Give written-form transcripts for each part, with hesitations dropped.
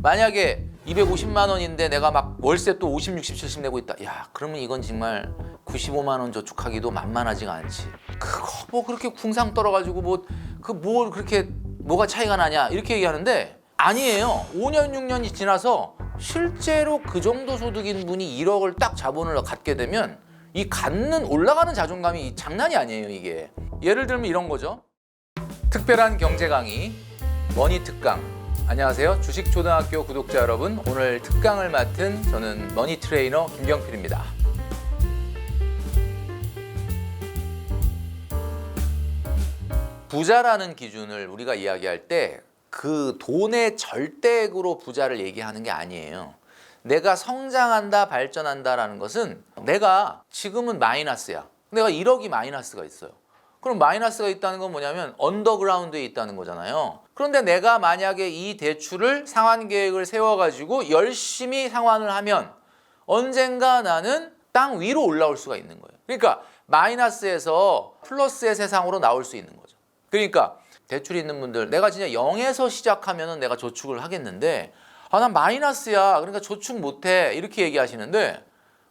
만약에 250만 원인데 내가 막 월세 또 50, 60, 70 내고 있다. 야, 그러면 이건 정말 95만 원 저축하기도 만만하지가 않지. 그거 뭐 그렇게 궁상 떨어가지고 뭘 그렇게 뭐가 차이가 나냐 이렇게 얘기하는데 아니에요. 5년, 6년이 지나서 실제로 그 정도 소득인 분이 1억을 딱 자본을 갖게 되면 이 올라가는 자존감이 장난이 아니에요, 이게. 예를 들면 이런 거죠. 특별한 경제 강의, 머니 특강. 안녕하세요. 주식초등학교 구독자 여러분. 오늘 특강을 맡은 저는 머니 트레이너 김경필입니다. 부자라는 기준을 우리가 이야기할 때 그 돈의 절대액으로 부자를 얘기하는 게 아니에요. 내가 성장한다, 발전한다라는 것은 내가 지금은 마이너스야. 내가 1억이 마이너스가 있어요. 그럼 마이너스가 있다는 건 뭐냐면 언더그라운드에 있다는 거잖아요. 그런데 내가 만약에 이 대출을 상환 계획을 세워가지고 열심히 상환을 하면 언젠가 나는 땅 위로 올라올 수가 있는 거예요. 그러니까 마이너스에서 플러스의 세상으로 나올 수 있는 거죠. 그러니까 대출이 있는 분들, 내가 진짜 0에서 시작하면 내가 저축을 하겠는데 난 마이너스야. 그러니까 저축 못해. 이렇게 얘기하시는데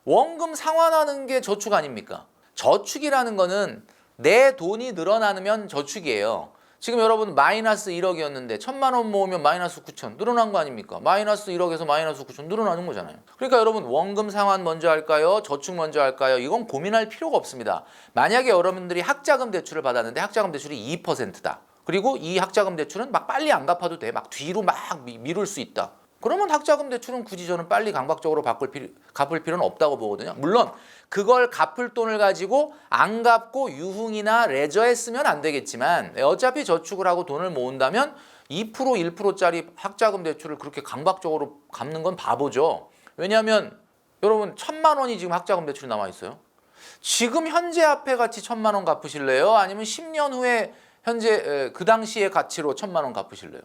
원금 상환하는 게 저축 아닙니까? 저축이라는 거는 내 돈이 늘어나면 저축이에요. 지금 여러분 마이너스 1억이었는데 1,000만 원 모으면 마이너스 9천 늘어난 거 아닙니까? 마이너스 1억에서 마이너스 9천 늘어나는 거잖아요. 그러니까 여러분 원금 상환 먼저 할까요? 저축 먼저 할까요? 이건 고민할 필요가 없습니다. 만약에 여러분들이 학자금 대출을 받았는데 학자금 대출이 2%다. 그리고 이 학자금 대출은 막 빨리 안 갚아도 돼. 막 뒤로 막 미룰 수 있다. 그러면 학자금 대출은 굳이 저는 빨리 강박적으로 갚을 필요는 없다고 보거든요. 물론 그걸 갚을 돈을 가지고 안 갚고 유흥이나 레저에 쓰면 안 되겠지만 어차피 저축을 하고 돈을 모은다면 2% 1%짜리 학자금 대출을 그렇게 강박적으로 갚는 건 바보죠. 왜냐하면 여러분 1,000만 원이 지금 학자금 대출이 남아 있어요. 지금 현재 화폐 가치 1,000만 원 갚으실래요? 아니면 10년 후에 현재 그 당시의 가치로 1,000만 원 갚으실래요?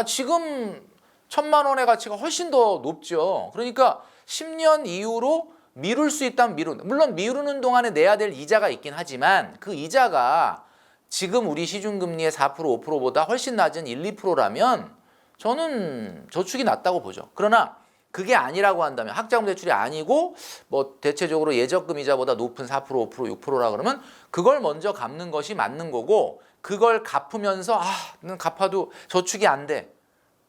지금 1,000만 원의 가치가 훨씬 더 높죠. 그러니까 10년 이후로 미룰 수 있다면 물론 미루는 동안에 내야 될 이자가 있긴 하지만 그 이자가 지금 우리 시중금리의 4% 5%보다 훨씬 낮은 1, 2%라면 저는 저축이 낫다고 보죠. 그러나 그게 아니라고 한다면 학자금 대출이 아니고 뭐 대체적으로 예적금 이자보다 높은 4%, 5%, 6%라 그러면 그걸 먼저 갚는 것이 맞는 거고 그걸 갚으면서 갚아도 저축이 안 돼.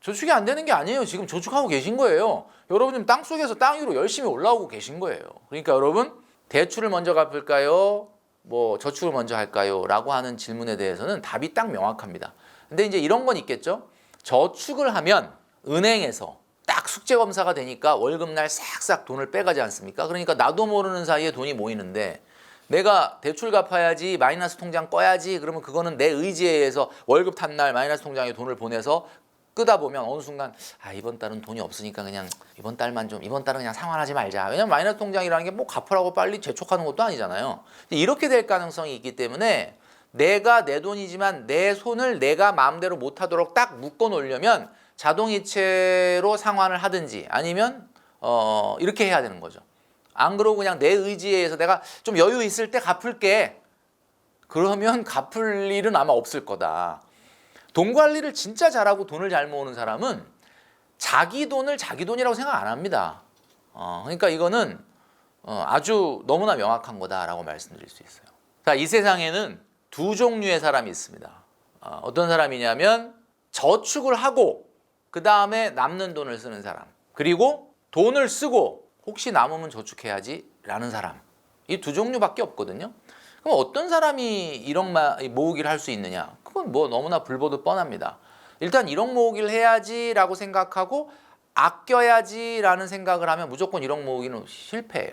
저축이 안 되는 게 아니에요. 지금 저축하고 계신 거예요. 여러분 지금 땅속에서 땅 위로 열심히 올라오고 계신 거예요. 그러니까 여러분 대출을 먼저 갚을까요? 뭐 저축을 먼저 할까요? 라고 하는 질문에 대해서는 답이 딱 명확합니다. 근데 이제 이런 건 있겠죠. 저축을 하면 은행에서 딱 숙제 검사가 되니까 월급날 싹싹 돈을 빼가지 않습니까? 그러니까 나도 모르는 사이에 돈이 모이는데 내가 대출 갚아야지 마이너스 통장 꺼야지 그러면 그거는 내 의지에 의해서 월급 탄 날 마이너스 통장에 돈을 보내서 끄다 보면 어느 순간 이번 달은 돈이 없으니까 그냥 이번 달은 그냥 상환하지 말자. 왜냐면 마이너스 통장이라는 게 뭐 갚으라고 빨리 재촉하는 것도 아니잖아요. 이렇게 될 가능성이 있기 때문에 내가 내 돈이지만 내 손을 내가 마음대로 못하도록 딱 묶어 놓으려면 자동이체로 상환을 하든지 아니면 이렇게 해야 되는 거죠. 안 그러고 그냥 내 의지에 의해서 내가 좀 여유 있을 때 갚을게. 그러면 갚을 일은 아마 없을 거다. 돈 관리를 진짜 잘하고 돈을 잘 모으는 사람은 자기 돈을 자기 돈이라고 생각 안 합니다. 그러니까 이거는 아주 너무나 명확한 거다라고 말씀드릴 수 있어요. 자, 이 세상에는 두 종류의 사람이 있습니다. 어떤 사람이냐면 저축을 하고 그 다음에 남는 돈을 쓰는 사람. 그리고 돈을 쓰고 혹시 남으면 저축해야지 라는 사람. 이 두 종류밖에 없거든요. 그럼 어떤 사람이 1억 모으기를 할 수 있느냐? 그건 뭐 너무나 불보듯 뻔합니다. 일단 1억 모으기를 해야지라고 생각하고 아껴야지라는 생각을 하면 무조건 1억 모으기는 실패예요.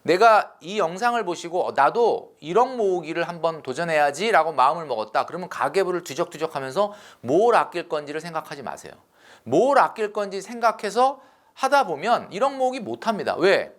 내가 이 영상을 보시고 나도 1억 모으기를 한번 도전해야지라고 마음을 먹었다. 그러면 가계부를 뒤적뒤적하면서 뭘 아낄 건지를 생각하지 마세요. 뭘 아낄 건지 생각해서 하다 보면 1억 모으기 못합니다. 왜?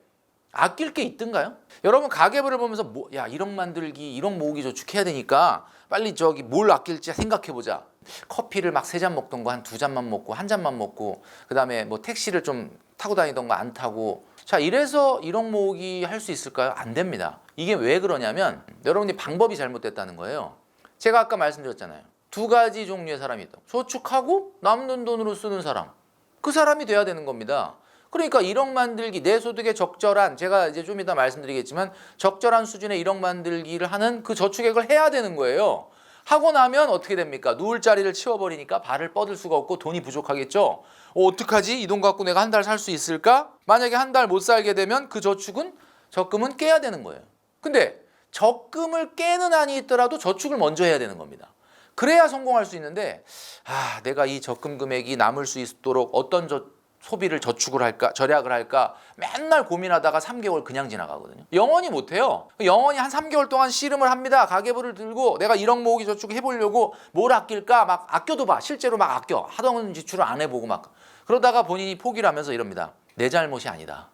아낄 게 있던가요? 여러분 가계부를 보면서 1억 만들기, 1억 모으기 저축해야 되니까 빨리 뭘 아낄지 생각해보자. 커피를 막 3잔 먹던 거 한 2잔만 먹고 1잔만 먹고 그 다음에 뭐 택시를 좀 타고 다니던 거 안 타고 자 이래서 1억 모으기 할 수 있을까요? 안 됩니다. 이게 왜 그러냐면 여러분이 방법이 잘못됐다는 거예요. 제가 아까 말씀드렸잖아요. 두 가지 종류의 사람이 있다. 저축하고 남는 돈으로 쓰는 사람. 그 사람이 돼야 되는 겁니다. 그러니까 1억 만들기, 내 소득에 적절한, 제가 이제 좀 이따 말씀드리겠지만 적절한 수준의 1억 만들기를 하는 그 저축액을 해야 되는 거예요. 하고 나면 어떻게 됩니까? 누울 자리를 치워버리니까 발을 뻗을 수가 없고 돈이 부족하겠죠. 어떡하지? 이 돈 갖고 내가 한 달 살 수 있을까? 만약에 한 달 못 살게 되면 그 적금은 깨야 되는 거예요. 근데 적금을 깨는 한이 있더라도 저축을 먼저 해야 되는 겁니다. 그래야 성공할 수 있는데 내가 이 적금 금액이 남을 수 있도록 어떤 소비를 저축을 할까 절약을 할까 맨날 고민하다가 3개월 그냥 지나가거든요. 영원히 못해요. 영원히 한 3개월 동안 씨름을 합니다. 가계부를 들고 내가 1억 모으기 저축 해보려고 뭘 아낄까 막 아껴도 봐. 실제로 막 아껴. 하던 지출을 안 해보고 막 그러다가 본인이 포기를 하면서 이럽니다. 내 잘못이 아니다.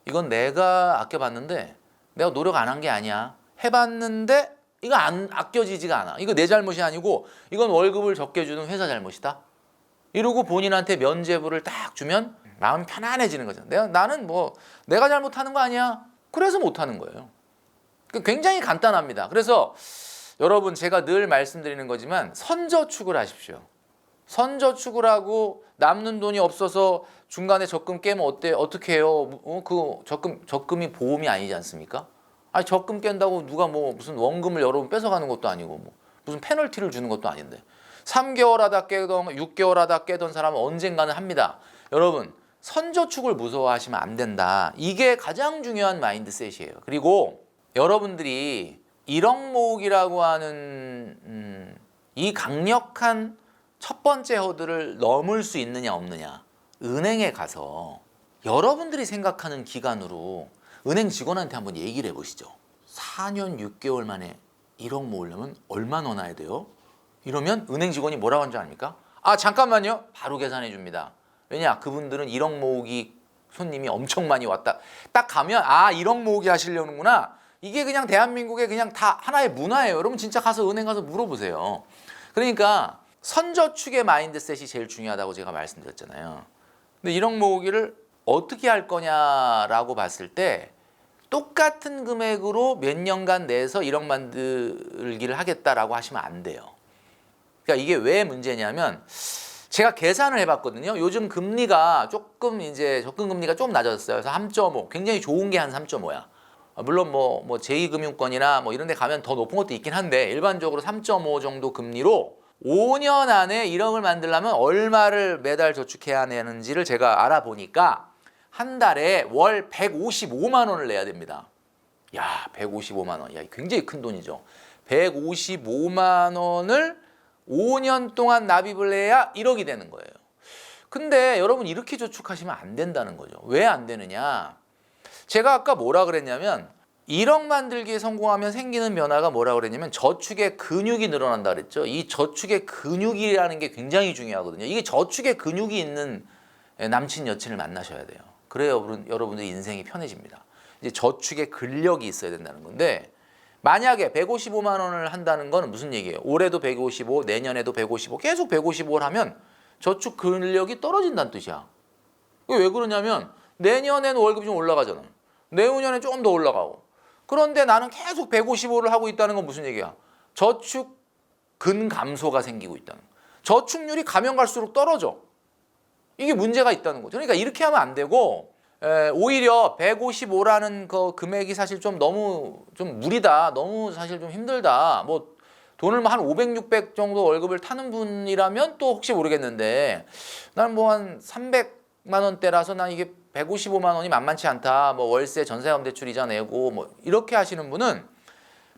이건 내가 아껴봤는데 내가 노력 안 한 게 아니야. 해봤는데 이거 안 아껴지지가 않아. 이거 내 잘못이 아니고 이건 월급을 적게 주는 회사 잘못이다. 이러고 본인한테 면죄부를 딱 주면 마음이 편안해지는 거죠. 나는 내가 잘못하는 거 아니야. 그래서 못하는 거예요. 굉장히 간단합니다. 그래서 여러분 제가 늘 말씀드리는 거지만 선저축을 하십시오. 선저축을 하고 남는 돈이 없어서 중간에 적금 깨면 어떻게 해요? 그 적금이 보험이 아니지 않습니까? 아니 적금 깬다고 누가 무슨 원금을 여러분 뺏어가는 것도 아니고 무슨 페널티를 주는 것도 아닌데 3개월 하다 깨던 6개월 하다 깨던 사람은 언젠가는 합니다. 여러분 선저축을 무서워하시면 안 된다. 이게 가장 중요한 마인드셋이에요. 그리고 여러분들이 1억 모으기라고 하는 이 강력한 첫 번째 허들을 넘을 수 있느냐 없느냐. 은행에 가서 여러분들이 생각하는 기간으로 은행 직원한테 한번 얘기를 해보시죠. 4년 6개월 만에 1억 모으려면 얼마 넣어놔야 돼요? 이러면 은행 직원이 뭐라고 하는 줄 아닙니까? 잠깐만요. 바로 계산해 줍니다. 왜냐? 그분들은 1억 모으기 손님이 엄청 많이 왔다. 딱 가면 1억 모으기 하시려는구나. 이게 그냥 대한민국의 그냥 다 하나의 문화예요. 여러분 진짜 가서 은행 가서 물어보세요. 그러니까 선저축의 마인드셋이 제일 중요하다고 제가 말씀드렸잖아요. 근데 1억 모으기를 어떻게 할 거냐라고 봤을 때 똑같은 금액으로 몇 년간 내서 1억 만들기를 하겠다라고 하시면 안 돼요. 그러니까 이게 왜 문제냐면 제가 계산을 해봤거든요. 요즘 금리가 조금 이제 적금 금리가 좀 낮아졌어요. 그래서 3.5 굉장히 좋은 게 한 3.5야. 물론 제2금융권이나 이런 데 가면 더 높은 것도 있긴 한데 일반적으로 3.5 정도 금리로 5년 안에 1억을 만들려면 얼마를 매달 저축해야 하는지를 제가 알아보니까 한 달에 월 155만 원을 내야 됩니다. 야, 155만 원. 야, 굉장히 큰 돈이죠. 155만 원을 5년 동안 납입을 해야 1억이 되는 거예요. 근데 여러분 이렇게 저축하시면 안 된다는 거죠. 왜 안 되느냐? 제가 아까 뭐라 그랬냐면 1억 만들기에 성공하면 생기는 변화가 뭐라 그랬냐면 저축의 근육이 늘어난다 그랬죠. 이 저축의 근육이라는 게 굉장히 중요하거든요. 이게 저축의 근육이 있는 남친 여친을 만나셔야 돼요. 그래야 여러분들 인생이 편해집니다. 이제 저축의 근력이 있어야 된다는 건데 만약에 155만 원을 한다는 건 무슨 얘기예요? 올해도 155, 내년에도 155, 계속 155를 하면 저축 근력이 떨어진다는 뜻이야. 왜 그러냐면 내년에는 월급이 좀 올라가잖아. 내후년에 조금 더 올라가고. 그런데 나는 계속 155를 하고 있다는 건 무슨 얘기야? 저축 근감소가 생기고 있다는 거야. 저축률이 가면 갈수록 떨어져. 이게 문제가 있다는 거죠. 그러니까 이렇게 하면 안 되고 오히려 155라는 그 금액이 사실 좀 너무 좀 무리다. 너무 사실 좀 힘들다. 돈을 한 500, 600 정도 월급을 타는 분이라면 또 혹시 모르겠는데 나는 한 300만 원대라서 난 이게 155만 원이 만만치 않다. 월세, 전세금 대출 이자 내고 이렇게 하시는 분은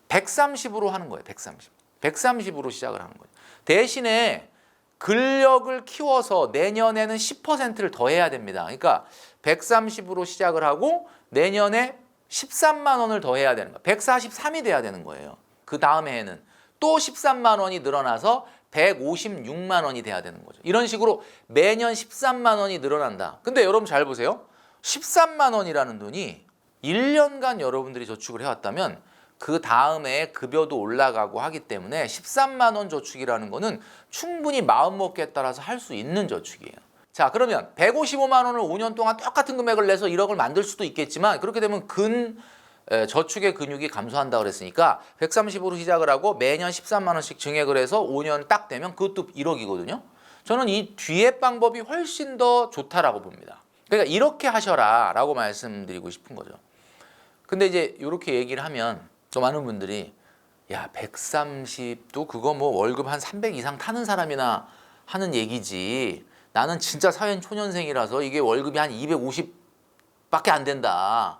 130으로 하는 거예요. 130. 130으로 시작을 하는 거예요. 대신에 근력을 키워서 내년에는 10%를 더 해야 됩니다. 그러니까 130으로 시작을 하고 내년에 13만 원을 더 해야 되는 거예요. 143이 돼야 되는 거예요. 그 다음 해에는 또 13만 원이 늘어나서 156만 원이 돼야 되는 거죠. 이런 식으로 매년 13만 원이 늘어난다. 근데 여러분 잘 보세요. 13만 원이라는 돈이 1년간 여러분들이 저축을 해왔다면 그 다음에 급여도 올라가고 하기 때문에 13만 원 저축이라는 거는 충분히 마음먹기에 따라서 할 수 있는 저축이에요. 자, 그러면 155만 원을 5년 동안 똑같은 금액을 내서 1억을 만들 수도 있겠지만 그렇게 되면 저축의 근육이 감소한다고 그랬으니까 130으로 시작을 하고 매년 13만 원씩 증액을 해서 5년 딱 되면 그것도 1억이거든요. 저는 이 뒤에 방법이 훨씬 더 좋다라고 봅니다. 그러니까 이렇게 하셔라 라고 말씀드리고 싶은 거죠. 근데 이제 이렇게 얘기를 하면 또 많은 분들이 야 130도 그거 뭐 월급 한 300 이상 타는 사람이나 하는 얘기지, 나는 진짜 사회초년생이라서 이게 월급이 한 250밖에 안 된다.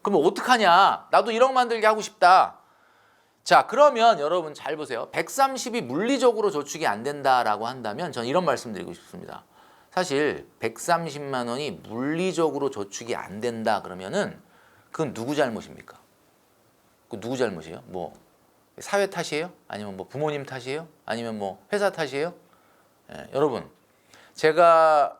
그러면 어떡하냐, 나도 1억 만들게 하고 싶다. 자, 그러면 여러분 잘 보세요. 130이 물리적으로 저축이 안 된다라고 한다면 저는 이런 말씀 드리고 싶습니다. 사실 130만 원이 물리적으로 저축이 안 된다 그러면은 그건 누구 잘못입니까? 그 누구 잘못이에요? 뭐 사회 탓이에요? 아니면 뭐 부모님 탓이에요? 아니면 뭐 회사 탓이에요? 여러분, 제가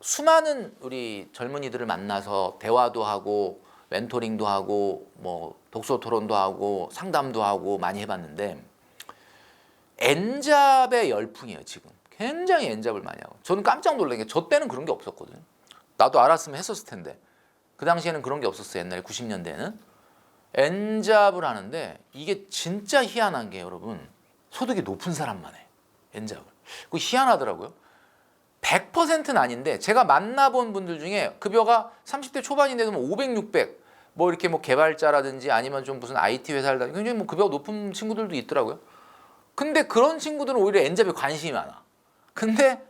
수많은 우리 젊은이들을 만나서 대화도 하고 멘토링도 하고 뭐 독서 토론도 하고 상담도 하고 많이 해봤는데 N잡의 열풍이에요. 지금 굉장히 N잡을 많이 하고, 저는 깜짝 놀란 게 저 때는 그런 게 없었거든요. 나도 알았으면 했었을 텐데 그 당시에는 그런 게 없었어요. 옛날에 90년대에는 N잡을 하는데 이게 진짜 희한한 게 여러분, 소득이 높은 사람만 해 N잡을. 그거 희한하더라고요. 100%는 아닌데 제가 만나본 분들 중에 급여가 30대 초반인데도 뭐 500, 600 뭐 이렇게 뭐 개발자라든지 아니면 좀 무슨 IT 회사를 다니고 굉장히 뭐 급여가 높은 친구들도 있더라고요. 근데 그런 친구들은 오히려 N잡에 관심이 많아. 근데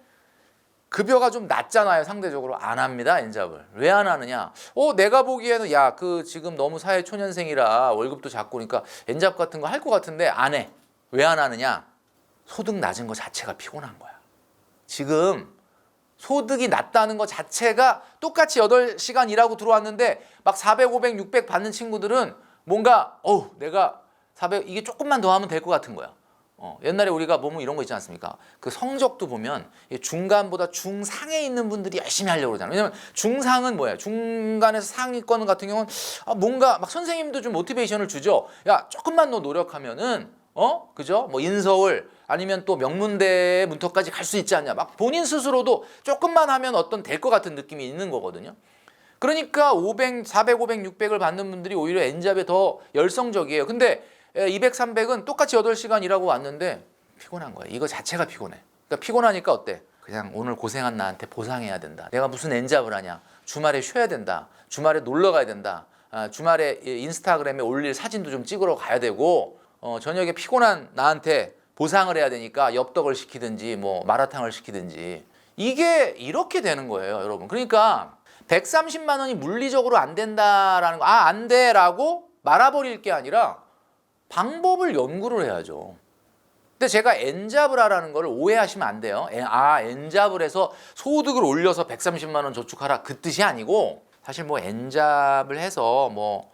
급여가 좀 낮잖아요. 상대적으로 안 합니다. N잡을. 왜 안 하느냐? 내가 보기에는 야, 그 지금 너무 사회 초년생이라 월급도 작고 그러니까 N잡 같은 거 할 것 같은데 안 해. 왜 안 하느냐? 소득 낮은 거 자체가 피곤한 거야. 지금 소득이 낮다는 것 자체가, 똑같이 8시간 일하고 들어왔는데 막 400, 500, 600 받는 친구들은 뭔가 내가 400 이게 조금만 더 하면 될 것 같은 거야. 옛날에 우리가 보면 이런 거 있지 않습니까? 그 성적도 보면 중간보다 중상에 있는 분들이 열심히 하려고 그러잖아요. 왜냐면 중상은 뭐예요? 중간에서 상위권 같은 경우는 뭔가 막 선생님도 좀 모티베이션을 주죠. 야, 조금만 더 노력하면은 그죠? 뭐 인서울 아니면 또 명문대 문턱까지 갈 수 있지 않냐. 막 본인 스스로도 조금만 하면 어떤 될 것 같은 느낌이 있는 거거든요. 그러니까 500, 400, 500, 600을 받는 분들이 오히려 N잡에 더 열성적이에요. 근데 200, 300은 똑같이 8시간 일하고 왔는데 피곤한 거야. 이거 자체가 피곤해. 그러니까 피곤하니까 어때? 그냥 오늘 고생한 나한테 보상해야 된다. 내가 무슨 N잡을 하냐. 주말에 쉬어야 된다. 주말에 놀러 가야 된다. 주말에 인스타그램에 올릴 사진도 좀 찍으러 가야 되고, 저녁에 피곤한 나한테 보상을 해야 되니까 엽떡을 시키든지 뭐 마라탕을 시키든지, 이게 이렇게 되는 거예요, 여러분. 그러니까 130만 원이 물리적으로 안 된다라는 거, 안 돼라고 말아버릴 게 아니라 방법을 연구를 해야죠. 근데 제가 N잡을 하라는 걸 오해하시면 안 돼요. N잡을 해서 소득을 올려서 130만 원 저축하라, 그 뜻이 아니고, 사실 뭐 N잡을 해서 뭐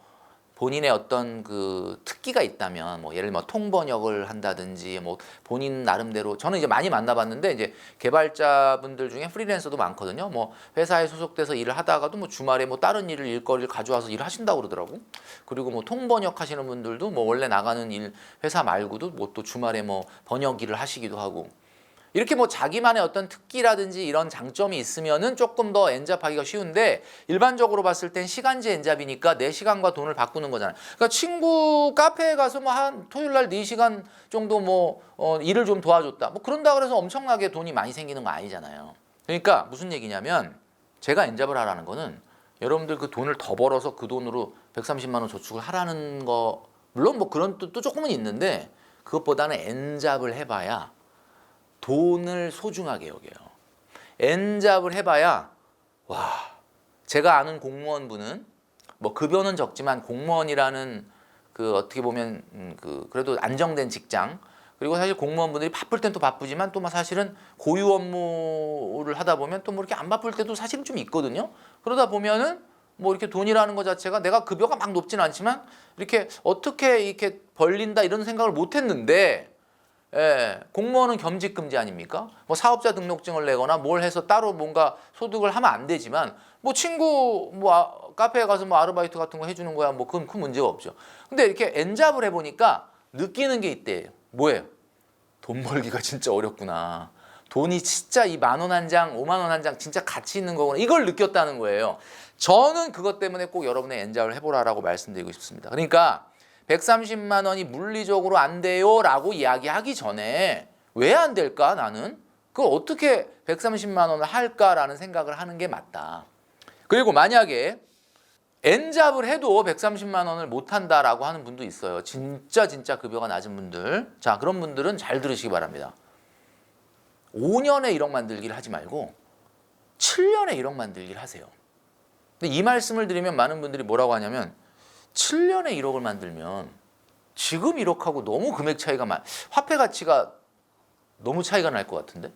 본인의 어떤 그 특기가 있다면, 뭐 예를 들면 통번역을 한다든지, 뭐 본인 나름대로, 저는 이제 많이 만나봤는데 이제 개발자분들 중에 프리랜서도 많거든요. 뭐 회사에 소속돼서 일을 하다가도 뭐 주말에 뭐 다른 일거리를 가져와서 일을 하신다고 그러더라고. 그리고 뭐 통번역 하시는 분들도 뭐 원래 나가는 일 회사 말고도 뭐 또 주말에 뭐 번역 일을 하시기도 하고, 이렇게 뭐 자기만의 어떤 특기라든지 이런 장점이 있으면은 조금 더 N잡하기가 쉬운데, 일반적으로 봤을 땐 시간제 N잡이니까 내 시간과 돈을 바꾸는 거잖아요. 그러니까 친구 카페에 가서 뭐 한 토요일 날 4시간 정도 뭐 일을 좀 도와줬다. 뭐 그런다 그래서 엄청나게 돈이 많이 생기는 거 아니잖아요. 그러니까 무슨 얘기냐면, 제가 N잡을 하라는 거는 여러분들 그 돈을 더 벌어서 그 돈으로 130만 원 저축을 하라는 거, 물론 뭐 그런 뜻도 조금은 있는데, 그것보다는 N잡을 해봐야 돈을 소중하게 여겨요. N잡을 해봐야, 와, 제가 아는 공무원분은 뭐 급여는 적지만 공무원이라는 그 어떻게 보면 그래도 안정된 직장, 그리고 사실 공무원분들이 바쁠 땐 또 바쁘지만 또 사실은 고유 업무를 하다 보면 또 뭐 이렇게 안 바쁠 때도 사실은 좀 있거든요. 그러다 보면은 뭐 이렇게 돈이라는 것 자체가 내가 급여가 막 높지는 않지만 이렇게 어떻게 이렇게 벌린다 이런 생각을 못 했는데, 공무원은 겸직금지 아닙니까? 뭐 사업자 등록증을 내거나 뭘 해서 따로 뭔가 소득을 하면 안 되지만, 뭐 친구 뭐 카페에 가서 뭐 아르바이트 같은 거 해주는 거야, 뭐 그건 큰 문제가 없죠. 근데 이렇게 N잡을 해보니까 느끼는 게 있대요. 뭐예요? 돈 벌기가 진짜 어렵구나. 돈이 진짜 이 10,000원 한 장, 50,000원 한 장 진짜 가치 있는 거구나. 이걸 느꼈다는 거예요. 저는 그것 때문에 꼭 여러분의 N잡을 해보라라고 말씀드리고 싶습니다. 그러니까 130만 원이 물리적으로 안 돼요 라고 이야기하기 전에 왜 안 될까 나는? 그걸 어떻게 130만 원을 할까라는 생각을 하는 게 맞다. 그리고 만약에 N잡을 해도 130만 원을 못 한다라고 하는 분도 있어요. 진짜 급여가 낮은 분들. 자, 그런 분들은 잘 들으시기 바랍니다. 5년에 1억 만들기를 하지 말고 7년에 1억 만들기를 하세요. 근데 이 말씀을 드리면 많은 분들이 뭐라고 하냐면 7년에 1억을 만들면 지금 1억하고 너무 금액 차이가 화폐 가치가 너무 차이가 날 것 같은데?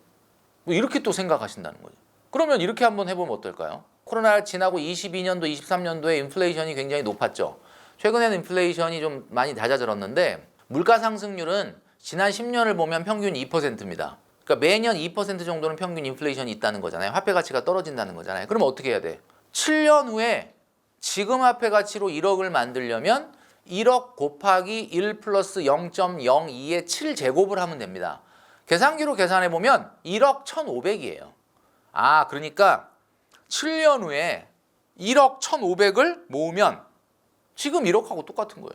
뭐 이렇게 또 생각하신다는 거죠. 그러면 이렇게 한번 해보면 어떨까요? 코로나 지나고 22년도, 23년도에 인플레이션이 굉장히 높았죠. 최근에는 인플레이션이 좀 많이 낮아졌는데 물가 상승률은 지난 10년을 보면 평균 2%입니다. 그러니까 매년 2% 정도는 평균 인플레이션이 있다는 거잖아요. 화폐 가치가 떨어진다는 거잖아요. 그럼 어떻게 해야 돼? 7년 후에 지금 화폐 가치로 1억을 만들려면 1억 곱하기 1 플러스 0.02의 7제곱을 하면 됩니다. 계산기로 계산해보면 1억 1,500이에요. 아, 그러니까 7년 후에 1억 1,500을 모으면 지금 1억하고 똑같은 거예요.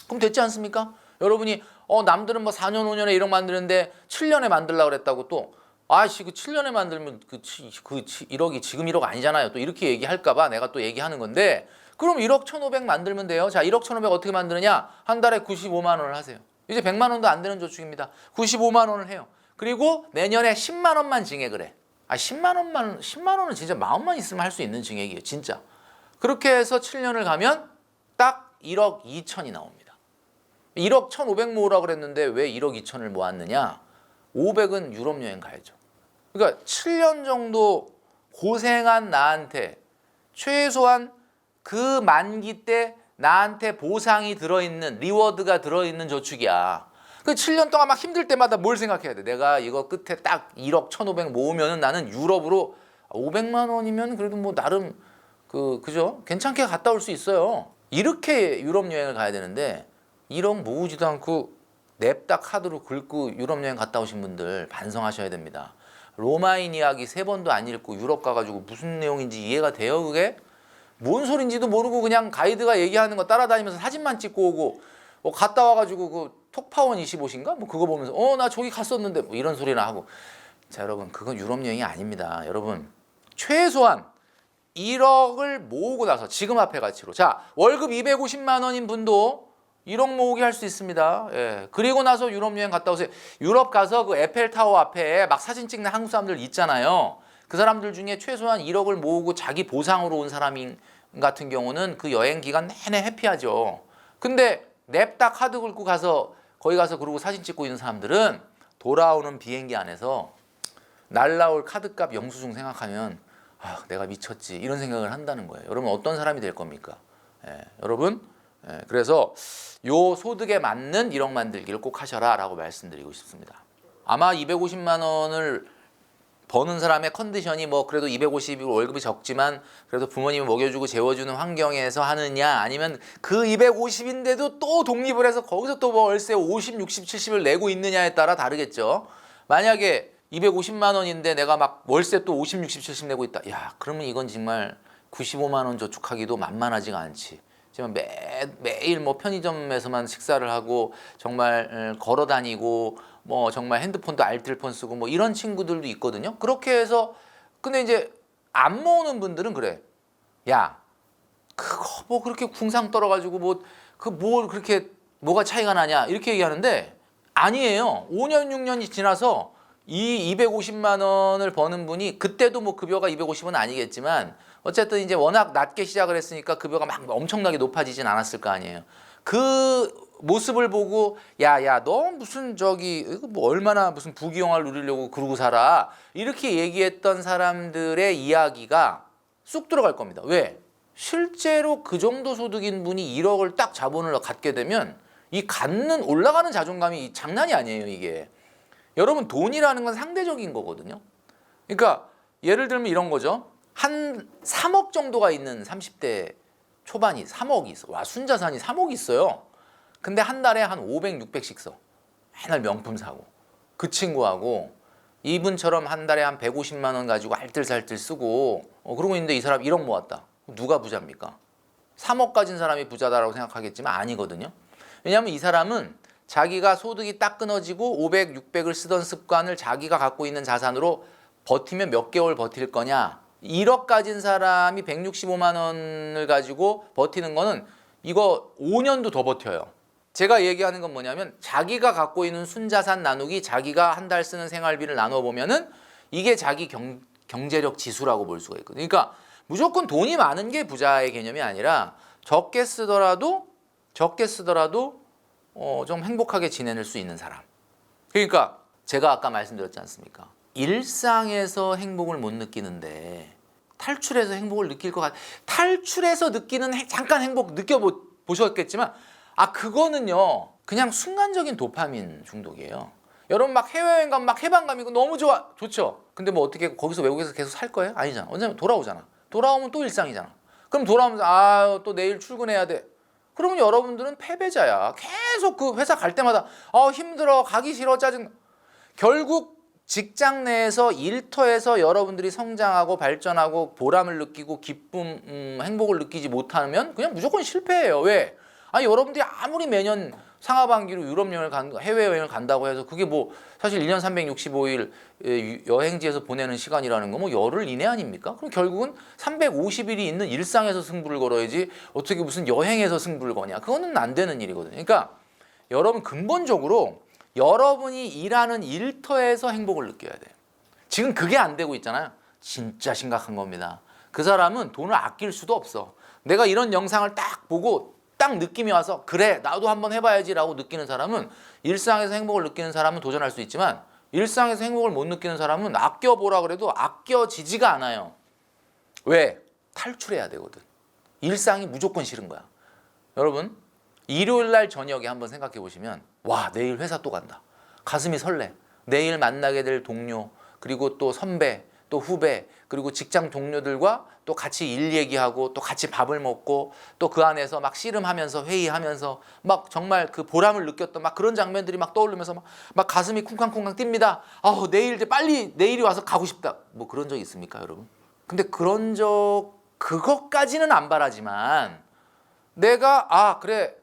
그럼 됐지 않습니까? 여러분이 남들은 뭐 4년 5년에 1억 만드는데 7년에 만들려고 그랬다고 또 아씨 그 7년에 만들면 그 1억이 지금 1억 아니잖아요. 또 이렇게 얘기할까 봐 내가 또 얘기하는 건데 그럼 1억 1,500 만들면 돼요. 자, 1억 1,500 어떻게 만드느냐? 한 달에 95만 원을 하세요. 이제 100만 원도 안 되는 저축입니다. 95만 원을 해요. 그리고 내년에 10만 원만 증액을 해. 10만 원은 진짜 마음만 있으면 할 수 있는 증액이에요. 진짜. 그렇게 해서 7년을 가면 딱 1억 2천이 나옵니다. 1억 1,500 모으라고 그랬는데 왜 1억 2천을 모았느냐? 500은 유럽 여행 가야죠. 그러니까 7년 정도 고생한 나한테 최소한 그 만기 때 나한테 보상이 들어있는 리워드가 들어있는 저축이야. 그 7년 동안 막 힘들 때마다 뭘 생각해야 돼? 내가 이거 끝에 딱 1억 1,500 모으면은 나는 유럽으로 500만 원이면 그래도 뭐 나름 그죠? 괜찮게 갔다 올 수 있어요. 이렇게 유럽 여행을 가야 되는데 1억 모으지도 않고 냅다 카드로 긁고 유럽 여행 갔다 오신 분들 반성하셔야 됩니다. 로마인 이야기 3번도 안 읽고 유럽 가가지고 무슨 내용인지 이해가 돼요 그게? 뭔 소린지도 모르고 그냥 가이드가 얘기하는 거 따라다니면서 사진만 찍고 오고 갔다 와가지고 그 톡파원 25신가? 뭐 그거 보면서 나 저기 갔었는데 뭐 이런 소리나 하고. 자, 여러분 그건 유럽 여행이 아닙니다. 여러분 최소한 1억을 모으고 나서 지금 화폐 가치로 자 월급 250만 원인 분도 1억 모으기 할 수 있습니다. 예. 그리고 나서 유럽 여행 갔다 오세요. 유럽 가서 그 에펠타워 앞에 막 사진 찍는 한국 사람들 있잖아요. 그 사람들 중에 최소한 1억을 모으고 자기 보상으로 온 사람 같은 경우는 그 여행 기간 내내 해피하죠. 근데 냅다 카드 긁고 가서 거기 가서 그러고 사진 찍고 있는 사람들은 돌아오는 비행기 안에서 날라올 카드값 영수증 생각하면 내가 미쳤지 이런 생각을 한다는 거예요. 여러분 어떤 사람이 될 겁니까? 여러분 그래서 요 소득에 맞는 1억 만들기를 꼭 하셔라 라고 말씀드리고 싶습니다. 아마 250만 원을 버는 사람의 컨디션이 뭐 그래도 250이고 월급이 적지만 그래도 부모님을 먹여주고 재워주는 환경에서 하느냐 아니면 그 250인데도 또 독립을 해서 거기서 또 뭐 월세 50, 60, 70을 내고 있느냐에 따라 다르겠죠. 만약에 250만 원인데 내가 막 월세 또 50, 60, 70 내고 있다. 야, 그러면 이건 정말 95만 원 저축하기도 만만하지가 않지. 지금 매일 뭐 편의점에서만 식사를 하고 정말 걸어 다니고 뭐 정말 핸드폰도 알뜰폰 쓰고 뭐 이런 친구들도 있거든요. 그렇게 해서 근데 이제 안 모으는 분들은 그래. 야, 그거 뭐 그렇게 궁상 떨어가지고 뭐 그렇게 뭐가 차이가 나냐 이렇게 얘기하는데 아니에요. 5년 6년이 지나서 이 250만 원을 버는 분이 그때도 뭐 급여가 250은 아니겠지만 어쨌든 이제 워낙 낮게 시작을 했으니까 급여가 막 엄청나게 높아지진 않았을 거 아니에요. 그 모습을 보고 야야 너 무슨 뭐 얼마나 무슨 부귀영화를 누리려고 그러고 살아 이렇게 얘기했던 사람들의 이야기가 쑥 들어갈 겁니다. 왜? 실제로 그 정도 소득인 분이 1억을 딱 자본을 갖게 되면 이 올라가는 자존감이 장난이 아니에요 이게. 여러분 돈이라는 건 상대적인 거거든요. 그러니까 예를 들면 이런 거죠. 한 3억 정도가 있는 30대 초반이 3억이 있어. 와, 순자산이 3억이 있어요. 근데 한 달에 한 500, 600씩 써. 맨날 명품 사고. 그 친구하고 이분처럼 한 달에 한 150만 원 가지고 알뜰살뜰 쓰고 그러고 있는데 이 사람 1억 모았다. 누가 부자입니까? 3억 가진 사람이 부자다라고 생각하겠지만 아니거든요. 왜냐하면 이 사람은 자기가 소득이 딱 끊어지고 500, 600을 쓰던 습관을 자기가 갖고 있는 자산으로 버티면 몇 개월 버틸 거냐. 1억 가진 사람이 165만 원을 가지고 버티는 거는 이거 5년도 더 버텨요. 제가 얘기하는 건 뭐냐면 자기가 갖고 있는 순자산 나누기 자기가 한 달 쓰는 생활비를 나눠보면은 이게 자기 경제력 지수라고 볼 수가 있거든요. 그러니까 무조건 돈이 많은 게 부자의 개념이 아니라 적게 쓰더라도 좀 행복하게 지낼 수 있는 사람. 그러니까 제가 아까 말씀드렸지 않습니까? 일상에서 행복을 못 느끼는데 탈출해서 행복을 느낄 것 같아. 탈출해서 느끼는 잠깐 행복 느껴보셨겠지만 그거는요 그냥 순간적인 도파민 중독이에요. 여러분 막 해외여행 가면 막 해방감이고 너무 좋죠. 근데 뭐 어떻게 거기서 외국에서 계속 살 거예요? 아니잖아. 언제면 돌아오잖아. 돌아오면 또 일상이잖아. 그럼 돌아오면서 또 내일 출근해야 돼. 그러면 여러분들은 패배자야. 계속 그 회사 갈 때마다 힘들어, 가기 싫어, 짜증. 결국 직장 내에서 일터에서 여러분들이 성장하고 발전하고 보람을 느끼고 기쁨, 행복을 느끼지 못하면 그냥 무조건 실패해요. 왜? 여러분들이 아무리 매년 상하반기로 유럽 여행을 해외여행을 간다고 해서 그게 뭐 사실 1년 365일 여행지에서 보내는 시간이라는 거 뭐 열흘 이내 아닙니까? 그럼 결국은 350일이 있는 일상에서 승부를 걸어야지 어떻게 무슨 여행에서 승부를 거냐. 그거는 안 되는 일이거든요. 그러니까 여러분 근본적으로 여러분이 일하는 일터에서 행복을 느껴야 돼요. 지금 그게 안 되고 있잖아요. 진짜 심각한 겁니다. 그 사람은 돈을 아낄 수도 없어. 내가 이런 영상을 딱 보고 딱 느낌이 와서 그래 나도 한번 해봐야지라고 느끼는 사람은 일상에서 행복을 느끼는 사람은 도전할 수 있지만 일상에서 행복을 못 느끼는 사람은 아껴보라 그래도 아껴지지가 않아요. 왜? 탈출해야 되거든. 일상이 무조건 싫은 거야. 여러분 일요일 날 저녁에 한번 생각해 보시면 와 내일 회사 또 간다. 가슴이 설레. 내일 만나게 될 동료 그리고 또 선배 또 후배 그리고 직장 동료들과 또 같이 일 얘기하고 또 같이 밥을 먹고 또 그 안에서 막 씨름하면서 회의하면서 막 정말 그 보람을 느꼈던 막 그런 장면들이 막 떠오르면서 막 가슴이 쿵쾅쿵쾅 뜁니다. 내일 이제 빨리 내일이 와서 가고 싶다. 뭐 그런 적 있습니까, 여러분? 근데 그것까지는 안 바라지만 내가 그래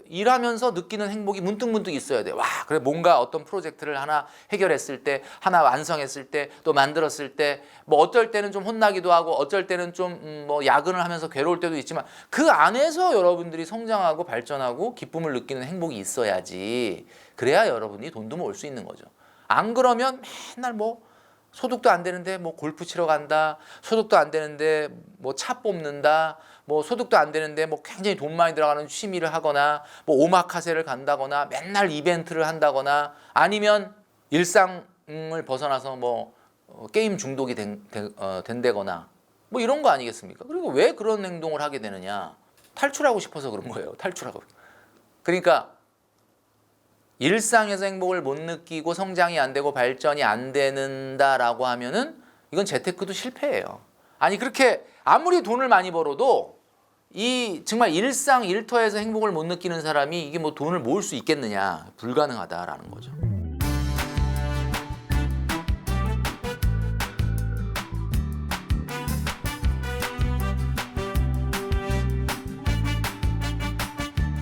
일하면서 느끼는 행복이 문득문득 있어야 돼. 와, 그래 뭔가 어떤 프로젝트를 하나 해결했을 때, 하나 완성했을 때, 또 만들었을 때, 뭐 어쩔 때는 좀 혼나기도 하고, 어쩔 때는 좀 뭐 야근을 하면서 괴로울 때도 있지만 그 안에서 여러분들이 성장하고 발전하고 기쁨을 느끼는 행복이 있어야지. 그래야 여러분이 돈도 모을 수 있는 거죠. 안 그러면 맨날 뭐 소득도 안 되는데 뭐 골프 치러 간다. 소득도 안 되는데 뭐 차 뽑는다. 뭐 소득도 안 되는데 뭐 굉장히 돈 많이 들어가는 취미를 하거나 뭐 오마카세를 간다거나 맨날 이벤트를 한다거나 아니면 일상을 벗어나서 뭐 게임 중독이 된다거나 뭐 이런 거 아니겠습니까? 그리고 왜 그런 행동을 하게 되느냐? 탈출하고 싶어서 그런 거예요. 탈출하고. 그러니까 일상에서 행복을 못 느끼고 성장이 안 되고 발전이 안 되는다라고 하면은 이건 재테크도 실패예요. 아니 그렇게 아무리 돈을 많이 벌어도 이 정말 일상 일터에서 행복을 못 느끼는 사람이 이게 뭐 돈을 모을 수 있겠느냐? 불가능하다라는 거죠.